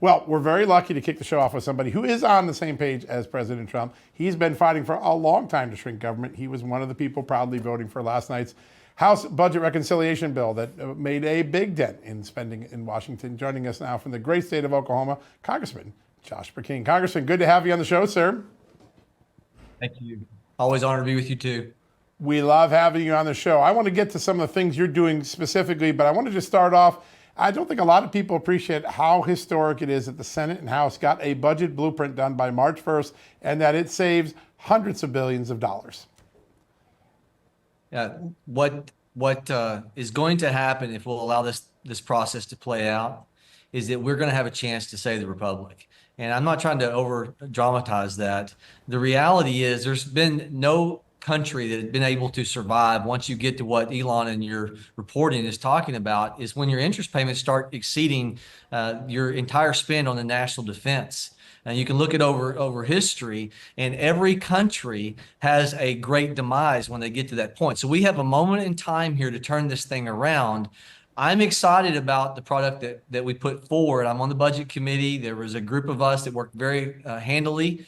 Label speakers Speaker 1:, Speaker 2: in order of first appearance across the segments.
Speaker 1: Well, we're very lucky to kick the show off with somebody who is on the same page as President Trump. He's been fighting for a long time to shrink government. He was one of the people proudly voting for last night's House budget reconciliation bill that made a big dent in spending in Washington. Joining us now from the great state of Oklahoma, Congressman Josh Brecheen. Congressman, good to have you on the show, sir.
Speaker 2: Thank you. Always honored to be with you too.
Speaker 1: We love having you on the show. I want to get to some of the things you're doing specifically, but I want to just start off. I don't think a lot of people appreciate how historic it is that the Senate and House got a budget blueprint done by March 1st and that it saves hundreds of billions of dollars.
Speaker 2: What is going to happen if we'll allow this process to play out is that we're going to have a chance to save the republic. And I'm not trying to over dramatize that. The reality is there's been no country that has been able to survive once you get to what Elon and your reporting is talking about, is when your interest payments start exceeding your entire spend on the national defense. And you can look at over history, and every country has a great demise when they get to that point. So we have a moment in time here to turn this thing around. I'm excited about the product that we put forward. I'm on the budget committee. There was a group of us that worked very handily.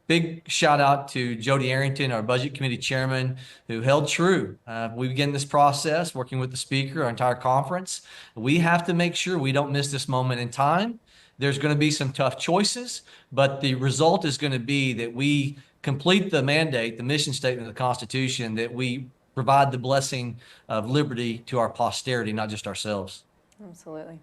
Speaker 2: Big shout out to Jody Arrington, our budget committee chairman, who held true. We began this process working with the speaker, our entire conference. We have to make sure we don't miss this moment in time. There's going to be some tough choices, but the result is going to be that we complete the mandate, the mission statement of the Constitution, that we provide the blessing of liberty to our posterity, not just ourselves.
Speaker 3: Absolutely.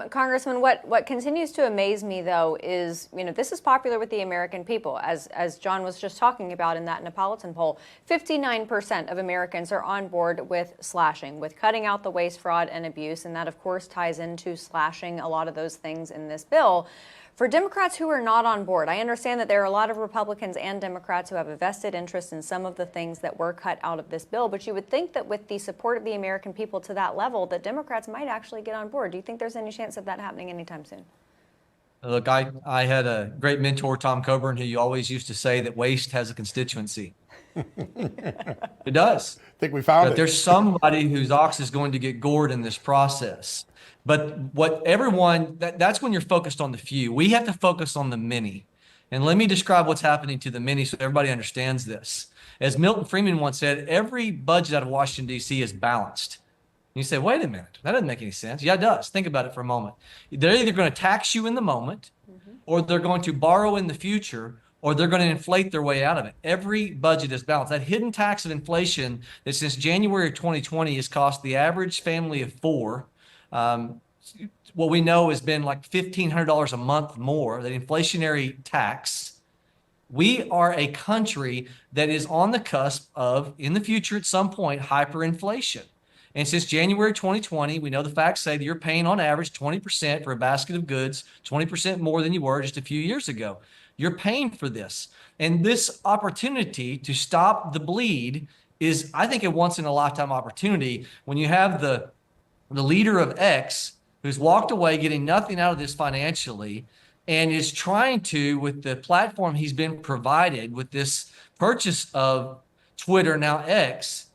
Speaker 3: Congressman, what continues to amaze me, though, is, this is popular with the American people. As John was just talking about in that Neapolitan poll, 59% of Americans are on board with slashing, with cutting out the waste, fraud, and abuse. And that, of course, ties into slashing a lot of those things in this bill. For Democrats who are not on board, I understand that there are a lot of Republicans and Democrats who have a vested interest in some of the things that were cut out of this bill, but you would think that with the support of the American people to that level, that Democrats might actually get on board. Do you think there's any chance of that happening anytime soon?
Speaker 2: Look, I had a great mentor, Tom Coburn, who always used to say that waste has a constituency. It does.
Speaker 1: I think we found it.
Speaker 2: But there's somebody whose ox is going to get gored in this process. But that's when you're focused on the few. We have to focus on the many. And let me describe what's happening to the many so everybody understands this. As Milton Friedman once said, every budget out of Washington, D.C. is balanced. And you say, wait a minute, that doesn't make any sense. Yeah, it does. Think about it for a moment. They're either going to tax you in the moment, or they're going to borrow in the future, or they're going to inflate their way out of it. Every budget is balanced. That hidden tax of inflation that since January of 2020 has cost the average family of four, what we know has been like $1,500 a month more, that inflationary tax. We are a country that is on the cusp of, in the future at some point, hyperinflation. And since January 2020, we know the facts say that you're paying on average 20% for a basket of goods, 20% more than you were just a few years ago. You're paying for this. And this opportunity to stop the bleed is, I think, a once in a lifetime opportunity when you have the leader of X who's walked away getting nothing out of this financially and is trying to, with the platform he's been provided with this purchase of Twitter, now X,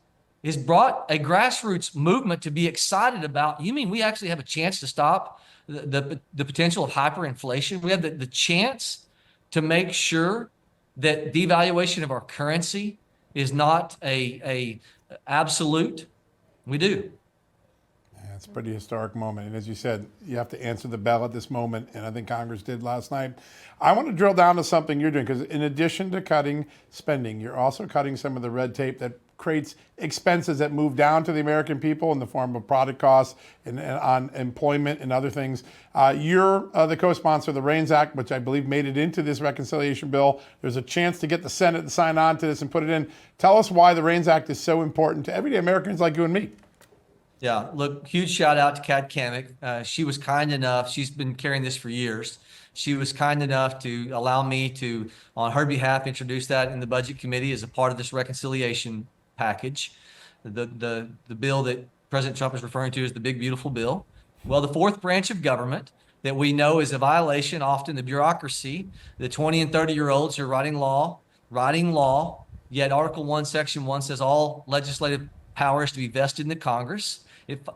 Speaker 2: has brought a grassroots movement to be excited about. You mean we actually have a chance to stop the potential of hyperinflation? We have the chance to make sure that devaluation of our currency is not a absolute. We do.
Speaker 1: It's a pretty historic moment. And as you said, you have to answer the bell at this moment. And I think Congress did last night. I want to drill down to something you're doing, because in addition to cutting spending, you're also cutting some of the red tape that creates expenses that move down to the American people in the form of product costs and on employment and other things. You're the co-sponsor of the REINS Act, which I believe made it into this reconciliation bill. There's a chance to get the Senate to sign on to this and put it in. Tell us why the REINS Act is so important to everyday Americans like you and me.
Speaker 2: Yeah, look, huge shout out to Kat Kamick. She was kind enough. She's been carrying this for years. She was kind enough to allow me to, on her behalf, introduce that in the budget committee as a part of this reconciliation package. The bill that President Trump is referring to as the big, beautiful bill. Well, the fourth branch of government that we know is a violation, often the bureaucracy, the 20 and 30-year-olds who are writing law, yet Article 1, Section 1 says all legislative power is to be vested in the Congress.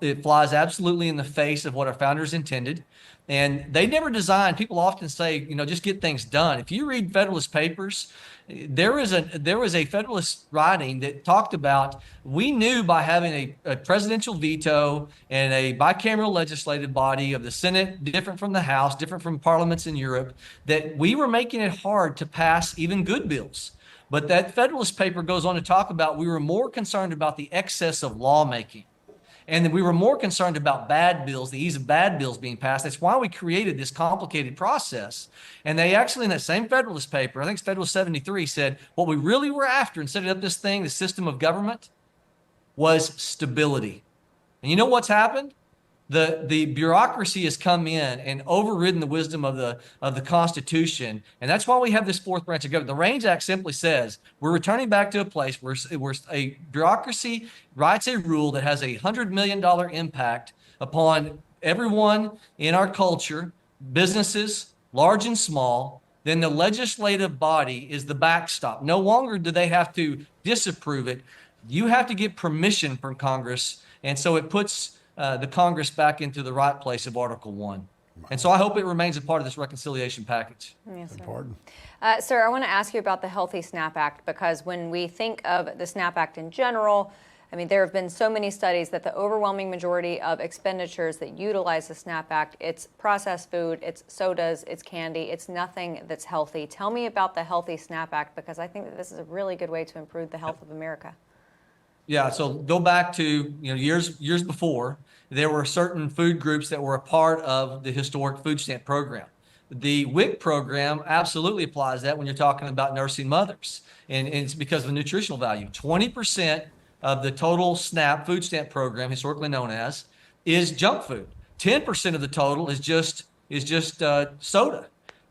Speaker 2: It flies absolutely in the face of what our founders intended. And they never designed, people often say, just get things done. If you read Federalist Papers, there was a Federalist writing that talked about, we knew by having a presidential veto and a bicameral legislative body of the Senate, different from the House, different from parliaments in Europe, that we were making it hard to pass even good bills. But that Federalist paper goes on to talk about, we were more concerned about the excess of lawmaking. And then we were more concerned about bad bills, the ease of bad bills being passed. That's why we created this complicated process. And they actually, in that same Federalist paper, I think it's Federalist 73, said what we really were after in setting up this thing, the system of government, was stability. And you know what's happened? The bureaucracy has come in and overridden the wisdom of the Constitution, and that's why we have this fourth branch of government. The Reigns Act simply says we're returning back to a place where a bureaucracy writes a rule that has $100 million impact upon everyone in our culture, businesses, large and small. Then the legislative body is the backstop. No longer do they have to disapprove it. You have to get permission from Congress, and so it puts the Congress back into the right place of Article 1. And so I hope it remains a part of this reconciliation package.
Speaker 3: Yes, sir.
Speaker 1: Important.
Speaker 3: Sir, I want to ask you about the Healthy SNAP Act, because when we think of the SNAP Act in general, I mean, there have been so many studies that the overwhelming majority of expenditures that utilize the SNAP Act, it's processed food, it's sodas, it's candy, it's nothing that's healthy. Tell me about the Healthy SNAP Act, because I think that this is a really good way to improve the health of America.
Speaker 2: Yeah, so go back to years before, there were certain food groups that were a part of the historic food stamp program. The WIC program absolutely applies that when you're talking about nursing mothers, and it's because of the nutritional value. 20% of the total SNAP food stamp program, historically known as, is junk food. 10% of the total is just soda,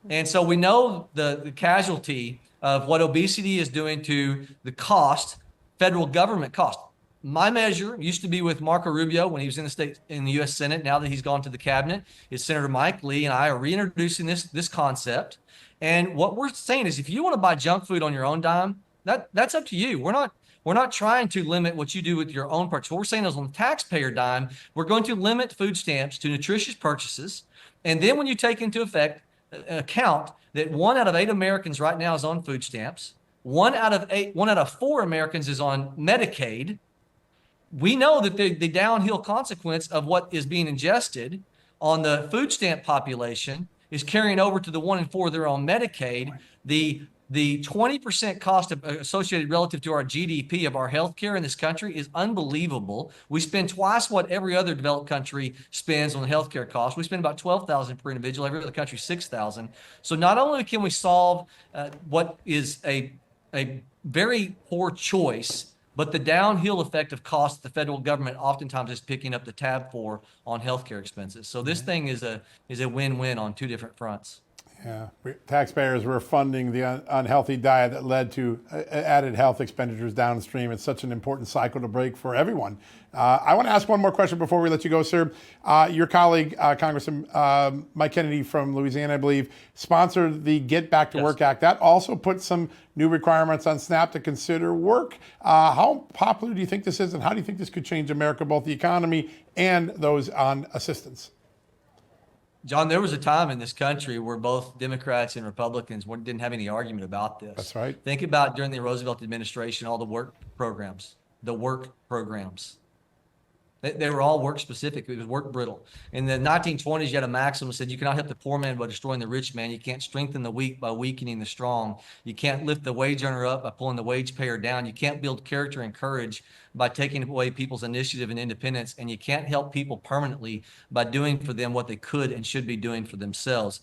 Speaker 2: and so we know the casualty of what obesity is doing to the cost. Federal government cost. My measure used to be with Marco Rubio when he was in the U.S. Senate. Now that he's gone to the cabinet, is Senator Mike Lee and I are reintroducing this concept. And what we're saying is, if you want to buy junk food on your own dime, that's up to you. We're not trying to limit what you do with your own purchase. What we're saying is, on the taxpayer dime, we're going to limit food stamps to nutritious purchases. And then when you take into account that 1 out of 8 Americans right now is on food stamps, 1 out of 4 Americans is on Medicaid. We know that the downhill consequence of what is being ingested on the food stamp population is carrying over to the 1 in 4 that are on Medicaid. The 20% cost associated relative to our GDP of our healthcare in this country is unbelievable. We spend twice what every other developed country spends on the healthcare cost. We spend about $12,000 per individual. Every other country, $6,000. So not only can we solve what is a very poor choice, but the downhill effect of cost the federal government oftentimes is picking up the tab for on healthcare expenses. So this thing is a win-win on 2 different fronts.
Speaker 1: Yeah, taxpayers were funding the unhealthy diet that led to added health expenditures downstream. It's such an important cycle to break for everyone. I want to ask one more question before we let you go, sir. Your colleague, Congressman Mike Kennedy from Louisiana, I believe, sponsored the Get Back to Work Act. That also put some new requirements on SNAP to consider work. How popular do you think this is, and how do you think this could change America, both the economy and those on assistance?
Speaker 2: John, there was a time in this country where both Democrats and Republicans didn't have any argument about this.
Speaker 1: That's right.
Speaker 2: Think about during the Roosevelt administration, all the work programs. They were all work specific. It was work brittle. In the 1920s, you had a maxim that said you cannot help the poor man by destroying the rich man. You can't strengthen the weak by weakening the strong. You can't lift the wage earner up by pulling the wage payer down. You can't build character and courage by taking away people's initiative and independence. And you can't help people permanently by doing for them what they could and should be doing for themselves.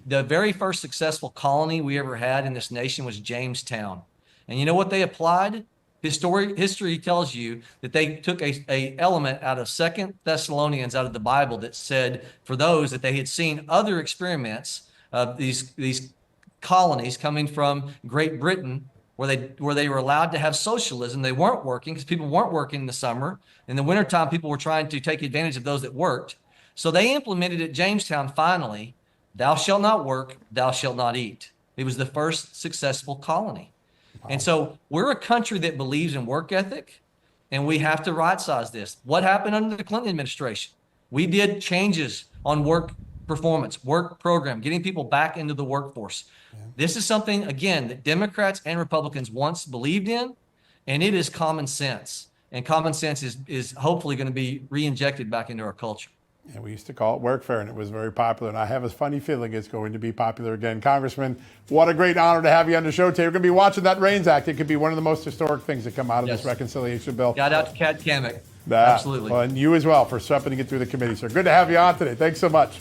Speaker 2: The very first successful colony we ever had in this nation was Jamestown. And you know what they applied? History tells you that they took a element out of 2 Thessalonians out of the Bible that said, for those that they had seen other experiments of these colonies coming from Great Britain, where they were allowed to have socialism. They weren't working because people weren't working in the summer. In the wintertime, people were trying to take advantage of those that worked. So they implemented at Jamestown finally, thou shalt not work, thou shalt not eat. It was the first successful colony. And so we're a country that believes in work ethic, and we have to right size this. What happened under the Clinton administration? We did changes on work performance, work program, getting people back into the workforce. This is something, again, that Democrats and Republicans once believed in, and it is common sense. And common sense is hopefully going to be re-injected back into our culture.
Speaker 1: And we used to call it workfare, and it was very popular. And I have a funny feeling it's going to be popular again. Congressman, what a great honor to have you on the show today. We're going to be watching that REINS Act. It could be one of the most historic things that come out of this reconciliation bill.
Speaker 2: Shout out to Kat Kamek. Absolutely.
Speaker 1: Well, and you as well for shepherding it through the committee, sir. Good to have you on today. Thanks so much.